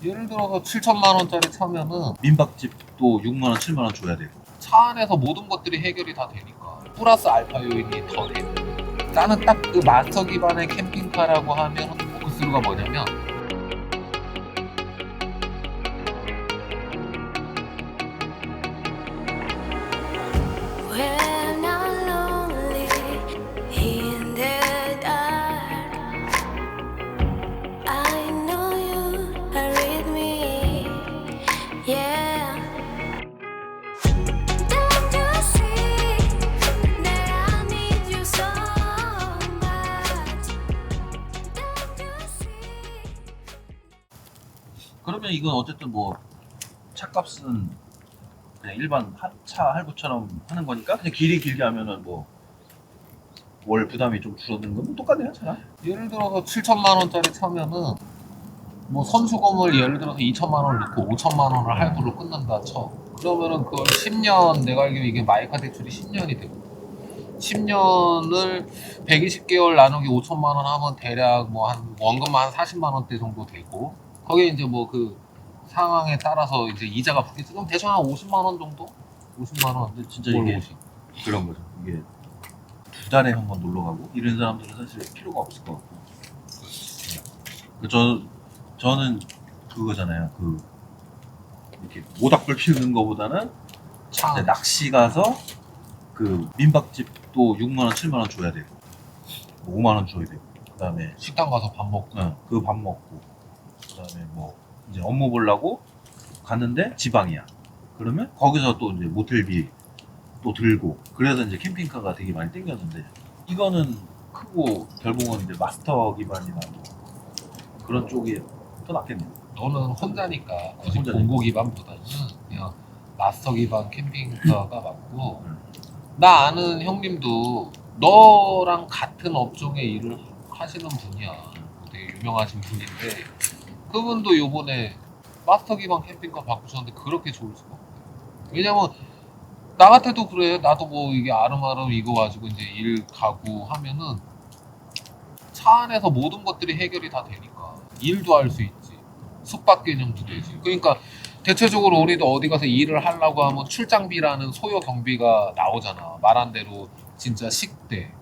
예를 들어서 7천만 원짜리 차면은 민박집도 6만 원, 7만 원 줘야 되고. 차 안에서 모든 것들이 해결이 다 되니까 플러스 알파 요인이 더 되고 나는 딱 그 마스터 기반의 캠핑카라고 하면 포크스루가 뭐냐면 When I'm lonely in the dark, I know you are with me. Yeah. Don't you see that I need you so much? Don't you see? 그러면 이건 어쨌든 뭐 차값은 그냥 일반 차 할부처럼 하는 거니까 그냥 길이 길게 하면은 뭐 월 부담이 좀 줄어드는 건 똑같네요, 차랑. 예를 들어서 7천만 원짜리 차면은 뭐 선수금을 예를 들어서 2천만 원을 넣고 5천만 원을 할부로 끊는다 쳐. 그러면은 그걸 10년 내가 알기로 이게 마이카 대출이 10년이 되고 10년을 120개월 나누기 5천만 원 하면 대략 뭐 한 원금만 한 40만 원대 정도 되고 거기에 이제 뭐 그 상황에 따라서 이제 이자가 붙겠지. 그럼 대충 한 50만 원 정도? 50만 원. 근데 진짜 월 이게 50. 그런 거죠. 이게 2달에 한 번 놀러 가고 이런 사람들은 사실 필요가 없을 것 같고. 저는 그거잖아요. 그 이렇게 모닥불 피우는 거보다는 차. 이제 낚시 가서 그 민박집도 6만 원, 7만 원 줘야 되고, 뭐 5만 원 줘야 되고, 그다음에 식당 가서 밥 먹고 그 밥 먹고, 그다음에 뭐 이제 업무 보려고 갔는데 지방이야. 그러면 거기서 또 이제 모텔비 또 들고, 그래서 이제 캠핑카가 되게 많이 땡겼는데 이거는 크고 결국은 이제 마스터 기반이나 뭐 그런 쪽이 더 낫겠네요. 너는 혼자니까 굳이 혼자니까. 공고 기반보다는 그냥 마스터 기반 캠핑카가 맞고 음. 나 아는 형님도 너랑 같은 업종의 일을 하시는 분이야. 되게 유명하신 분인데 그분도 요번에 마스터 기반 캠핑카 바꾸셨는데 그렇게 좋을 수가 없대. 왜냐면 나 같아도 그래. 나도 뭐 이게 아름아름 이거 가지고 이제 일 가고 하면은 차 안에서 모든 것들이 해결이 다 되니까 일도 할 수 있지. 숙박 개념도 되지. 그러니까 대체적으로 우리도 어디 가서 일을 하려고 하면 출장비라는 소요 경비가 나오잖아. 말한 대로 진짜 식대,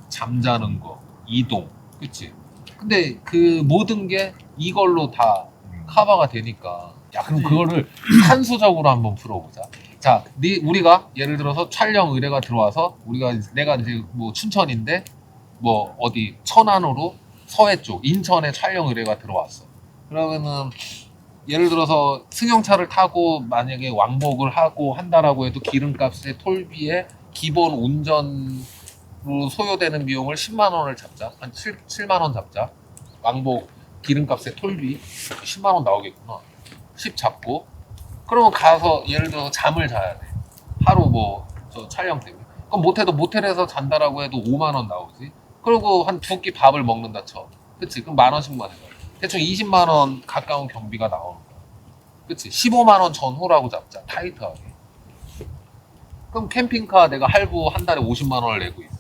잠자는 거, 이동, 그치? 근데 그 모든 게 이걸로 다 커버가 되니까 야 그럼 그거를 한수적으로 한번 풀어보자. 자, 우리가 예를 들어서 촬영 의뢰가 들어와서 내가 이제 뭐 춘천인데 뭐 어디 천안으로 서해 쪽 인천에 촬영 의뢰가 들어왔어. 그러면은 예를 들어서 승용차를 타고 만약에 왕복을 하고 한다라고 해도 기름값에 톨비에 기본 운전으로 소요되는 비용을 10만 원을 잡자. 한 7만 원 잡자. 왕복 기름값에 톨비 10만 원 나오겠구나. 10 잡고 그러면 가서 예를 들어서 잠을 자야 돼. 하루 뭐 저 촬영 때문에. 그럼 못해도 모텔에서 잔다라고 해도 5만 원 나오지. 그리고 한 두 끼 밥을 먹는다 쳐. 그치? 그럼 만 원씩만 해. 대충 20만 원 가까운 경비가 나오는 거야. 그치? 15만 원 전후라고 잡자. 타이트하게. 그럼 캠핑카 내가 할부 한 달에 50만 원을 내고 있어.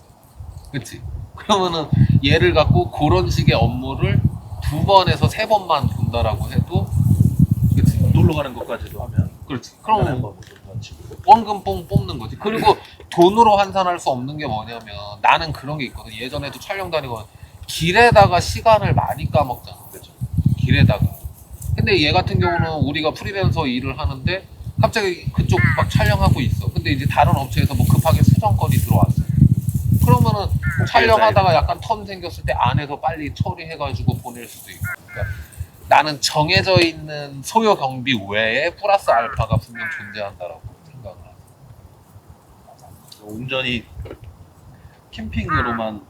그치? 그러면은 얘를 갖고 그런 식의 업무를 2번에서 3번만 본다라고 해도 그치? 놀러 가는 것까지도 하면 그렇지. 그럼 그럼 뭐 치고. 원금 뽕 뽑는 거지. 그리고 돈으로 환산할 수 없는 게 뭐냐면 나는 그런 게 있거든. 예전에도 촬영 다니고 길에다가 시간을 많이 까먹잖아. 그렇죠. 길에다가. 근데 얘 같은 경우는 우리가 프리랜서 일을 하는데 갑자기 그쪽 막 촬영하고 있어. 근데 이제 다른 업체에서 뭐 급하게 수정건이 들어왔어. 그러면은 촬영하다가 약간 텀 생겼을 때 안에서 빨리 처리해가지고 보낼 수도 있고. 그러니까 나는 정해져 있는 소요 경비 외에 플러스 알파가 분명 존재한다라고 생각을 하고. 온전히 캠핑으로만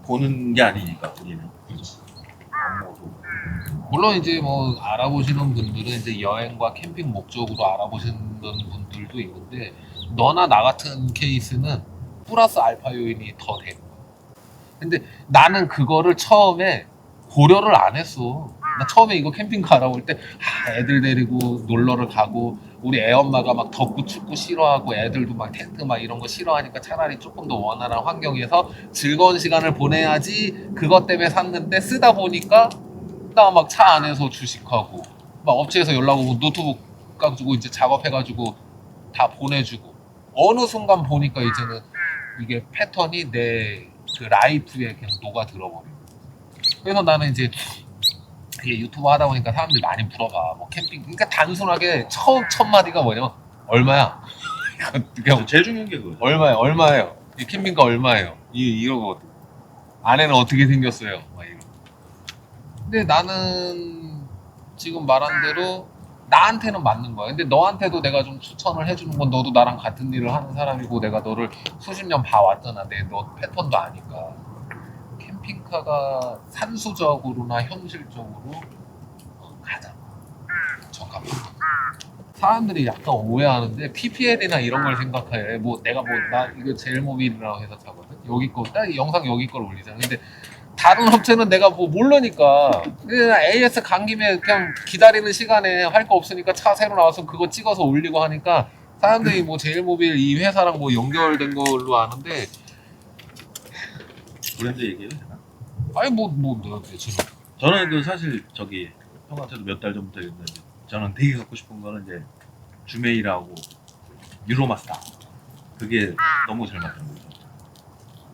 보는 게 아니니까 우리는. 업무도. 물론 이제 뭐 알아보시는 분들은 이제 여행과 캠핑 목적으로 알아보시는 분들도 있는데 너나 나 같은 케이스는 플러스 알파 요인이 더 되는 거야. 근데 나는 그거를 처음에 고려를 안 했어. 나 처음에 이거 캠핑카 알아볼 때 애들 데리고 놀러를 가고 우리 애엄마가 막 덥고 춥고 싫어하고 애들도 막 텐트 막 이런 거 싫어하니까 차라리 조금 더 원활한 환경에서 즐거운 시간을 보내야지 그것 때문에 샀는데 쓰다 보니까 나 막 차 안에서 주식하고 막 업체에서 연락 오고 노트북 가지고 이제 작업해가지고 다 보내주고 어느 순간 보니까 이제는 이게 패턴이 내 그 라이프에 그냥 녹아 들어버려. 그래서 나는 이제 이게 유튜브 하다 보니까 사람들이 많이 물어봐. 뭐 캠핑. 그러니까 단순하게 처음 첫 마디가 뭐냐면 얼마야? 그냥 제일 중요한 게 그거죠. 얼마예요? 이 캠핑카 얼마예요? 이러거든. 아내는 어떻게 생겼어요? 막 이러. 근데 나는 지금 말한 대로 나한테는 맞는 거야. 근데 너한테도 내가 좀 추천을 해주는 건 너도 나랑 같은 일을 하는 사람이고 내가 너를 수십 년 봐왔잖아. 내 너 패턴도 아니까. 캠핑카가 산수적으로나 현실적으로 가장 적합한 거. 사람들이 약간 오해하는데 PPL이나 이런 걸 생각해. 뭐 내가 뭐 나 이거 제일모빌이라고 해서 차거든. 여기 거, 딱 영상 여기 걸 올리잖아. 근데 다른 업체는 내가 뭐 모르니까 그냥 AS 간 김에 그냥 기다리는 시간에 할 거 없으니까 차 새로 나와서 그거 찍어서 올리고 하니까 사람들이 뭐 제일모빌 이 회사랑 뭐 연결된 걸로 아는데 브랜드 얘기해도 되나? 아니 뭐 내가 지금 저는 그 사실 저기 형한테도 몇 달 전부터 얘기했는데 저는 되게 갖고 싶은 거는 이제 주메이라고 유로마스터 그게 너무 잘 맞는 거죠.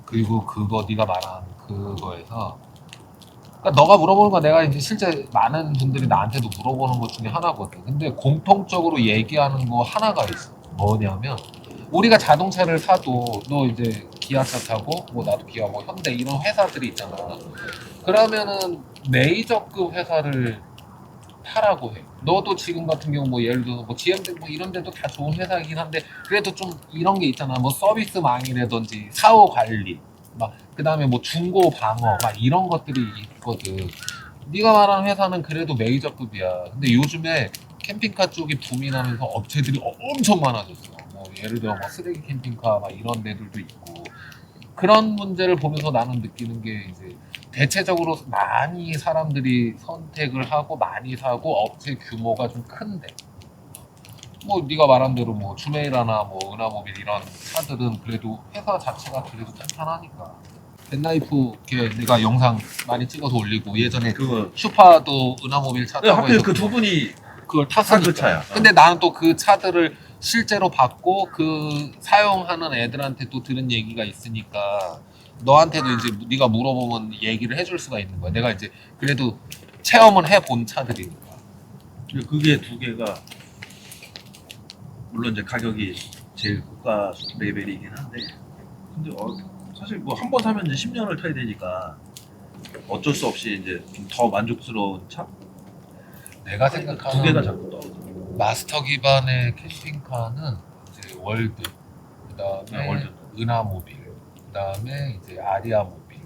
그리고 그거 네가 말한 그거에서 그러니까 너가 물어보는 건 내가 이제 실제 많은 분들이 나한테도 물어보는 것 중에 하나거든. 근데 공통적으로 얘기하는 거 하나가 있어. 뭐냐면 우리가 자동차를 사도 너 이제 기아차 타고 뭐 나도 기아 뭐 현대 이런 회사들이 있잖아. 그러면은 메이저급 회사를 타라고 해. 너도 지금 같은 경우 뭐 예를 들어서 뭐 GM 뭐 이런 데도 다 좋은 회사이긴 한데 그래도 좀 이런 게 있잖아. 뭐 서비스망이라든지 사후 관리 막 그다음에 뭐 중고 방어 막 이런 것들이 있거든. 네가 말하는 회사는 그래도 메이저급이야. 근데 요즘에 캠핑카 쪽이 붐이 나면서 업체들이 엄청 많아졌어. 뭐 예를 들어 뭐 쓰레기 캠핑카 막 이런 데들도 있고 그런 문제를 보면서 나는 느끼는 게 이제 대체적으로 많이 사람들이 선택을 하고 많이 사고 업체 규모가 좀 큰데 뭐 네가 말한 대로 뭐 주메이라나 뭐 은하모빌 이런 차들은 그래도 회사 자체가 그래도 탄탄하니까 벤나이프 걔 내가 영상 많이 찍어서 올리고 예전에 그거 슈파도 은하모빌 차 타고 하필 해서 그 두 분이 그걸 산 탔으니까 그 차야. 근데 나는 또 그 차들을 실제로 받고 그 사용하는 애들한테 또 들은 얘기가 있으니까 너한테도 이제 네가 물어보면 얘기를 해줄 수가 있는 거야. 내가 이제 그래도 체험을 해본 차들이니까. 그게 두 개가 물론 이제 가격이 제일 고가 레벨이긴 한데 근데 사실 뭐 한 번 사면 이제 10년을 타야 되니까 어쩔 수 없이 이제 좀 더 만족스러운 차? 내가 두 개가 생각하는 자꾸 떠오르죠. 마스터 기반의 캠핑카는 이제 월드, 그다음에 네, 월드. 은하모빌, 그다음에 이제 아리아모빌.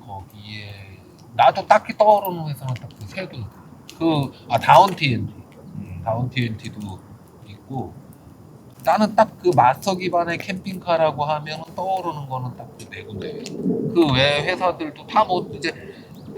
거기에 나도 딱히 떠오르는 회사는 딱 그 세 군데. 다운 TNT, 다운 TNT도 있고. 나는 딱 그 마스터 기반의 캠핑카라고 하면 떠오르는 거는 딱 그 네 군데. 그 외 회사들도 다 뭐 이제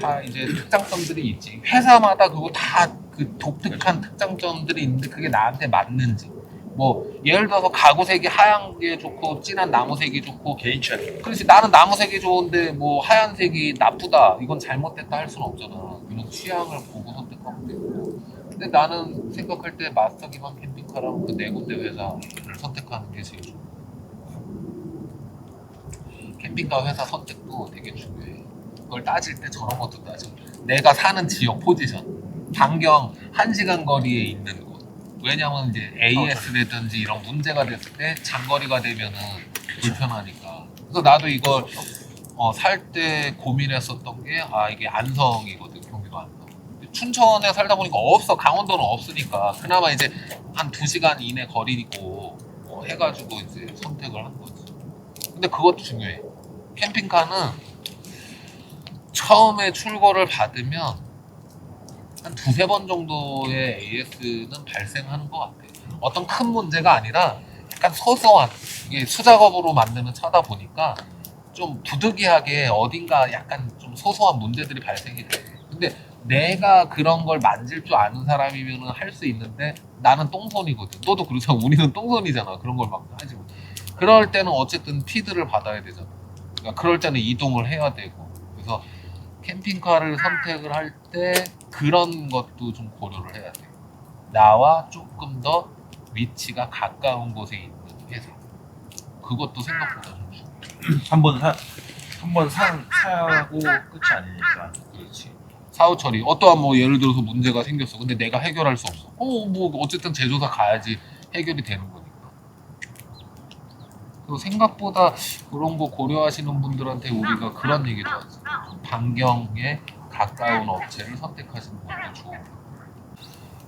다 이제 특장점들이 있지. 회사마다 그거 다 그 독특한 특장점들이 있는데 그게 나한테 맞는지. 뭐 예를 들어서 가구색이 하얀 게 좋고 진한 나무색이 좋고 개인 취향. 그렇지 나는 나무색이 좋은데 뭐 하얀색이 나쁘다 이건 잘못됐다 할 수는 없잖아. 그런 취향을 보고 선택하면 되고. 근데 나는 생각할 때 마스터 기반 캠핑카랑 그 네 군데 회사를 선택하는 게 제일 좋아. 캠핑카 회사 선택도 되게 중요해. 그걸 따질 때 저런 것도 따져. 내가 사는 지역 포지션, 반경 1시간 거리에 있는 곳. 왜냐면 이제 AS라든지 이런 문제가 됐을 때 장거리가 되면은 불편하니까. 그래서 나도 이걸 살 때 고민했었던 게 이게 안성이거든. 경기도 안성. 춘천에 살다 보니까 없어. 강원도는 없으니까. 그나마 이제 한 2시간 이내 거리고 해가지고 이제 선택을 한 거지. 근데 그것도 중요해. 캠핑카는 처음에 출고를 받으면 한 두세 번 정도의 AS는 발생하는 것 같아. 어떤 큰 문제가 아니라 약간 소소한 이게 수작업으로 만드는 차다 보니까 좀 부득이하게 어딘가 약간 좀 소소한 문제들이 발생이 돼. 근데 내가 그런 걸 만질 줄 아는 사람이면 할 수 있는데 나는 똥손이거든. 너도 그렇잖아. 우리는 똥손이잖아. 그런 걸 막 하지 못. 그럴 때는 어쨌든 피드를 받아야 되잖아. 그러니까 그럴 때는 이동을 해야 되고. 그래서 캠핑카를 선택을 할 때 그런 것도 좀 고려를 해야 돼. 나와 조금 더 위치가 가까운 곳에 있는 회사. 그것도 생각보다 좀 중요해. 한번 사고 끝이 아니니까. 그렇지. 사후 처리. 어떠한 뭐 예를 들어서 문제가 생겼어. 근데 내가 해결할 수 없어. 뭐 어쨌든 제조사 가야지 해결이 되는 거니까. 그리고 생각보다 그런 거 고려하시는 분들한테 우리가 그런 얘기도 하죠. 반경에 가까운 업체를 선택하시는 것도 좋은 거.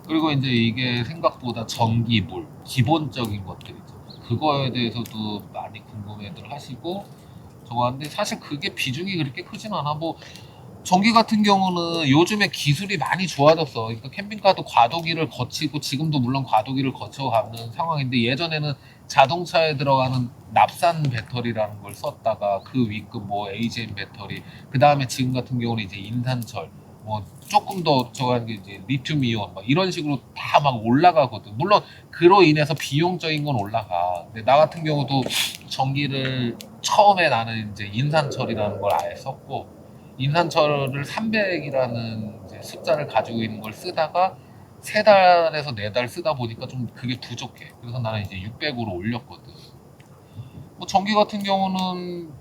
그리고 이제 이게 생각보다 전기, 물, 기본적인 것들이죠. 그거에 대해서도 많이 궁금해들 하시고 저거 하는데 사실 그게 비중이 그렇게 크진 않아. 뭐 전기 같은 경우는 요즘에 기술이 많이 좋아졌어. 그러니까 캠핑카도 과도기를 거치고 지금도 물론 과도기를 거쳐가는 상황인데 예전에는 자동차에 들어가는 납산 배터리라는 걸 썼다가 그 위급 뭐 AGM 배터리 그 다음에 지금 같은 경우는 이제 인산철 뭐 조금 더 저한 게 이제 리튬 이온 막 이런 식으로 다 막 올라가거든. 물론 그로 인해서 비용적인 건 올라가. 근데 나 같은 경우도 전기를 처음에 나는 이제 인산철이라는 걸 아예 썼고 인산철을 300이라는 이제 숫자를 가지고 있는 걸 쓰다가 3달에서 4달 쓰다 보니까 좀 그게 부족해. 그래서 나는 이제 600으로 올렸거든. 뭐 전기 같은 경우는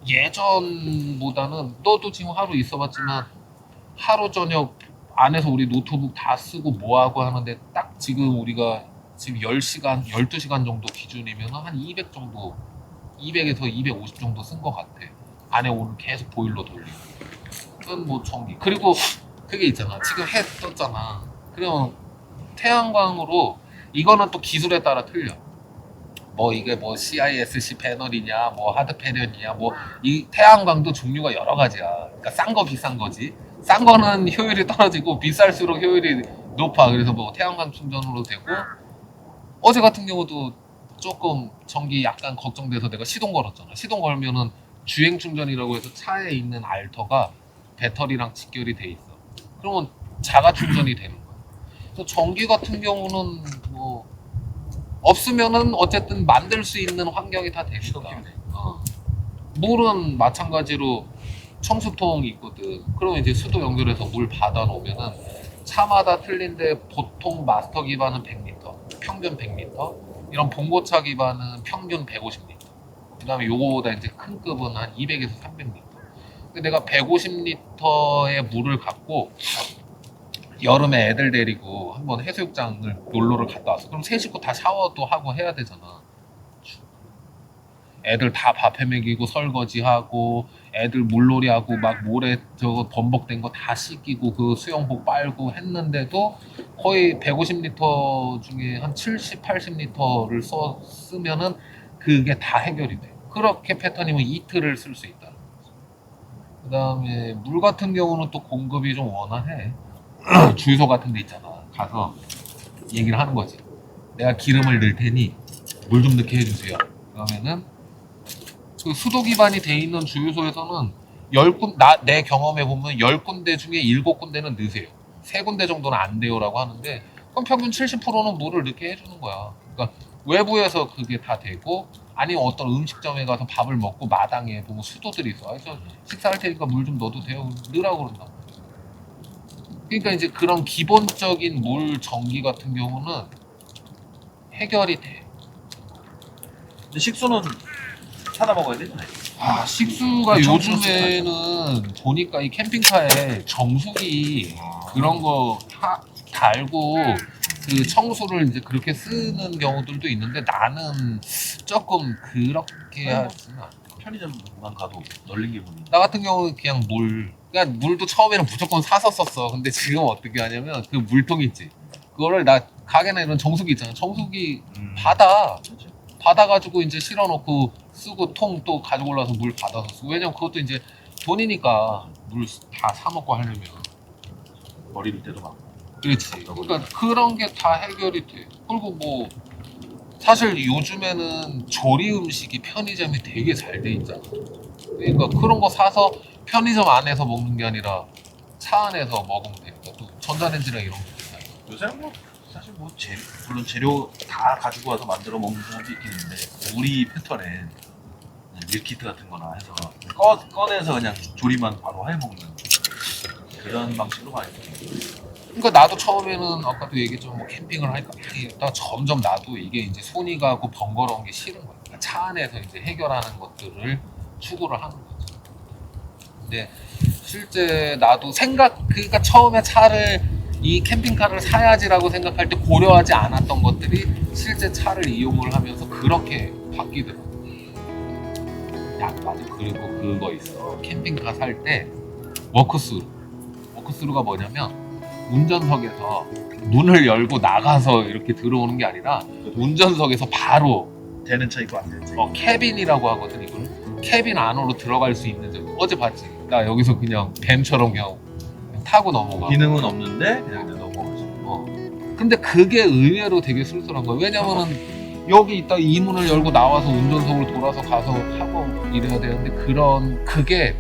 예전보다는 너도 지금 하루 있어봤지만 하루 저녁 안에서 우리 노트북 다 쓰고 뭐하고 하는데 딱 지금 우리가 지금 10시간, 12시간 정도 기준이면 한 200 정도 200에서 250 정도 쓴 것 같아. 안에 오늘 계속 보일러 돌리고. 그건 뭐 전기. 그리고 그게 있잖아. 지금 해 떴잖아. 그러면 태양광으로 이거는 또 기술에 따라 틀려. 뭐 이게 뭐 CISC 패널이냐, 뭐 하드 패널이냐, 뭐 이 태양광도 종류가 여러 가지야. 그러니까 싼 거 비싼 거지. 싼 거는 효율이 떨어지고 비쌀수록 효율이 높아. 그래서 뭐 태양광 충전으로 되고 어제 같은 경우도 조금 전기 약간 걱정돼서 내가 시동 걸었잖아. 시동 걸면은 주행 충전이라고 해서 차에 있는 알터가 배터리랑 직결이 돼 있어. 그러면 자가 충전이 되는 거야. 그래서 전기 같은 경우는 뭐 없으면은 어쨌든 만들 수 있는 환경이 다 되니까. 물은 마찬가지로 청수통 있거든. 그러면 이제 수도 연결해서 물 받아 놓으면은 차마다 틀린데 보통 마스터 기반은 100리터, 평균 100리터, 이런 봉고차 기반은 평균 150리터. 그다음에 요거보다 이제 큰 급은 한 200에서 300리터. 근데 내가 150리터의 물을 갖고 여름에 애들 데리고 한번 해수욕장을 놀러를 갔다 왔어. 그럼 세 식구 다 샤워도 하고 해야 되잖아. 애들 다 밥해 먹이고 설거지하고 애들 물놀이하고 막 모래 저거 범벅된 거 다 씻기고 그 수영복 빨고 했는데도 거의 150리터 중에 한 70, 80리터를 쓰면은 그게 다 해결이 돼. 그렇게 패턴이면 이틀을 쓸 수 있다. 그 다음에 물 같은 경우는 또 공급이 좀 원활해. 주유소 같은 데 있잖아. 가서 얘기를 하는 거지. 내가 기름을 넣을 테니 물 좀 넣게 해주세요. 그러면은 그 수도 기반이 돼 있는 주유소에서는 내 경험해 보면 10군데 중에 7군데는 넣으세요. 3군데 정도는 안 돼요라고 하는데 그럼 평균 70%는 물을 넣게 해주는 거야. 그러니까 외부에서 그게 다 되고 아니면 어떤 음식점에 가서 밥을 먹고 마당에 보면 수도들이 있어. 그래서 식사할 테니까 물 좀 넣어도 돼요. 넣으라고 그런단 말이야. 그러니까 이제 그런 기본적인 물, 전기 같은 경우는 해결이 돼. 근데 식수는 사다 먹어야 되잖아요. 아, 식수가 요즘에는 보니까 이 캠핑카에 정수기 그런 거 달고 그 청수를 이제 그렇게 쓰는 경우들도 있는데 나는 조금 그렇게 하지는 않아. 편의점만 가도 널린 기분이. 나 같은 경우는 그냥 그러니까 물도 처음에는 무조건 사서 썼어. 근데 지금 어떻게 하냐면 그 물통 있지. 그거를 나 가게나 이런 정수기 있잖아. 정수기 받아가지고 이제 실어놓고 쓰고 통 또 가지고 올라서 물 받아서 쓰고. 왜냐면 그것도 이제 돈이니까 물 다 사먹고 하려면. 버릴 때도 많고. 그렇지. 그러니까 그런 게 다 해결이 돼. 그리고 뭐 사실 요즘에는 조리 음식이 편의점이 되게 잘 돼 있잖아. 그러니까 그런 거 사서 편의점 안에서 먹는 게 아니라 차 안에서 먹으면 되니까 또 전자레인지랑 이런 거 있잖아. 요새는 뭐 사실 뭐 물론 재료 다 가지고 와서 만들어 먹는 사람도 있긴 있는데 우리 패턴에 밀키트 같은 거나 해서 꺼내서 그냥 조리만 바로 해먹는 그런 방식으로 많이 돼요. 그러니까 나도 처음에는 아까도 얘기했지만 뭐 캠핑을 할까 하다가 점점 나도 이게 이제 손이 가고 번거로운 게 싫은 거야. 그러니까 차 안에서 이제 해결하는 것들을 추구를 하는 거지. 근데 실제 나도 그러니까 처음에 이 캠핑카를 사야지라고 생각할 때 고려하지 않았던 것들이 실제 차를 이용을 하면서 그렇게 바뀌더라고. 야, 맞아. 그리고 그거 있어. 캠핑카 살 때 워크스루가 뭐냐면 운전석에서 문을 열고 나가서 이렇게 들어오는 게 아니라 운전석에서 바로 되는 차 있고 안 되는 차 있고. 캐빈이라고 하거든. 이걸 캐빈 안으로 들어갈 수 있는 점. 어제 봤지. 나 여기서 그냥 뱀처럼 그냥 타고 넘어가. 기능은 없는데 그냥 넘어가죠. 근데 그게 의외로 되게 쓸쓸한 거야. 왜냐면은 여기 있다 이 문을 열고 나와서 운전석으로 돌아서 가서 하고 이래야 되는데 그게